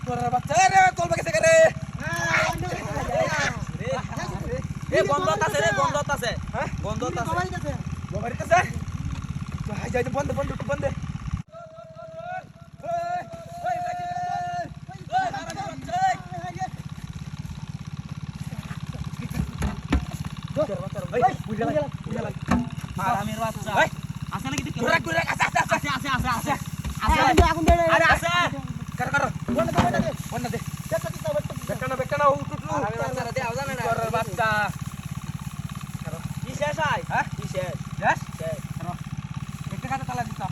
তোর বাচ্চা রে তোর বাগে থেকে রে এ বন্ধত আছে রে বন্ধত আছে হ্যাঁ বন্ধত আছে বাড়িতে আছে যাই যাই বন্ধ বন্ধ বন্ধ আরামের বাচ্চা আছে নাকি ঘুরে ঘুরে আছে আছে আছে আছে আছে আছে আছে আগুন দে আরে আছে কর কর বন্ধ দে বেকানা বেকানা উঠুটু আরামের বাচ্চা দে আওজা না তোর বাচ্চা করো কি শেষ আই হ্যাঁ কি শেষ শেষ শেষ করো একটা কাটা তালা দিতা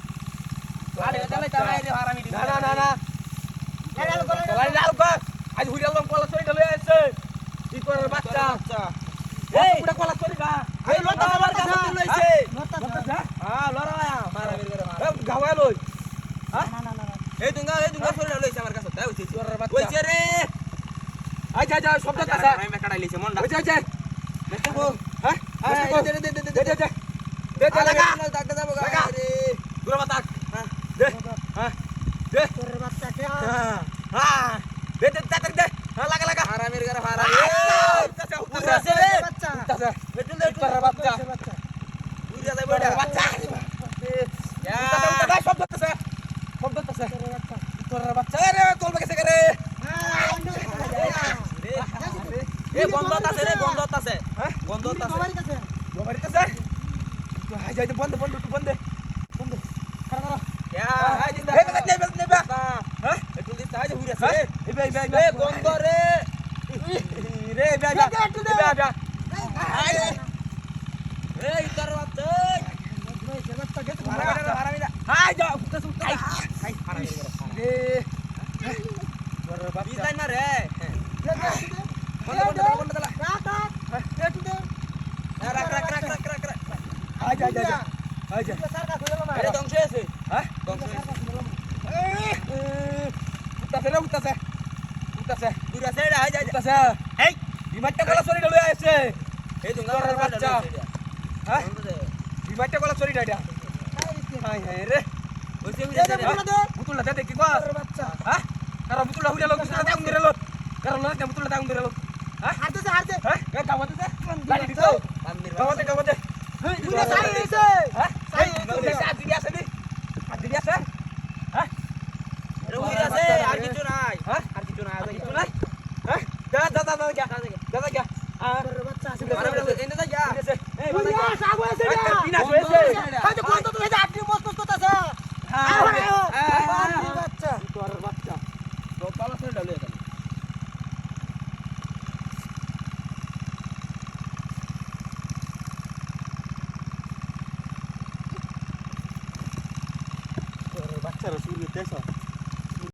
আরে তালা তালা রে আরামি না না না না তালা লাল কর আজ হুইরালম কলা চড়ি ঢলে আছে কি তোর বাচ্চা এই পুরা কলা চড়ি গা এই লতা আমার কাছে লইছে লতা যা হ্যাঁ লড়ায়া মারা মেরে করে মারা গাওয়া লই হ্যাঁ না না না এই দুঙ্গা চড়ি লইছে আমার কাছে তাই হইছে তোর বাচ্চা হইছে রে আই যা যা শব্দ কাছে আমি মেকাড়াই লইছে মন্ডা হইছে হইছে দেখতে গো হ্যাঁ দে দে দে দে দে দে দে লাগা দাগ দাও গা রে গুরু বাতাক হ্যাঁ দে হ্যাঁ দে তোর বাচ্চা কে হ্যাঁ দে দে দে দে হ্যাঁ লাগা লাগা হারা মেরে করে হারা উঠতাছে উঠতাছে রে বাচ্চা উঠতাছে বেটুল দে তোর বাচ্চা উড়িয়া যাবে বড় বাচ্চা ইয়া উঠতাছে শব্দ কাছে শব্দ কাছে তোর বাচ্চা রে তোর বাগে থেকে রে এ বন্ধত আছে রে বন্ধত আছে হ্যাঁ বন্ধত আছে বাড়িতে আছে যাই যাই বন্ধ বন্ধ বন্ধ বন্ধ কর কর ইয়া হাই দিন হে নে বে হ্যাঁ একটু দিন তাই হুইরা আছে এ বন্ধ রে রে বে বে হাই রে ইতার বাচ্চা বাচ্চা গেট হারামি হাই যা উঠতাছ উঠতাছ হাই হারামি রে তোর বাচ্চা বিদাই না রে বন্ধ বন্ধ বন্ধ দলা রাখ একটু দে রাখ রাখ রাখ রাখ রাখ রাখ আই যা যা আই যা সারকা কইলো না আরে ধ্বংস হয়েছে হ্যাঁ ধ্বংস হয়েছে উঠতাছে রে উঠতাছে উঠতাছে পুরা সাইড আই যা উঠতাছে এই বিমানটা গলা চড়ি ঢলে আছে এই দুঙ্গা বাচ্চা হ্যাঁ বিমানটা গলা চড়ি ডাইডা হাই হাই রে ওইছে উইছে রে বুতুলটা দে কি কর বাচ্চা হ্যাঁ কারণ বুতুলটা হুইরা লোক সাথে আগুন ধরে লোক কারণ লোক বুতুলটা আগুন ধরে লোক হ্যাঁ হারতে হ্যাঁ গাওয়াতে দে গাড়ি দিছো গাওয়াতে পুরা সাই হইছে হ্যাঁ সাই হইছে আদি আছে নি আদি আছে হ্যাঁ রে উইরা আছে আর কিছু নাই হ্যাঁ আর কিছু নাই হ্যাঁ যা যা যা যা যা যা আর বাচ্চা আছে এনে যা যা এই বাবা সাগো আছে রে বিনা হইছে কত কত তো হইছে আপনি মস্ত মস্ত আছে হ্যাঁ বাচ্চা তোর বাচ্চা তো পালা ছেড়ে ডালে এটা বাচ্চারা শুরু করতেছ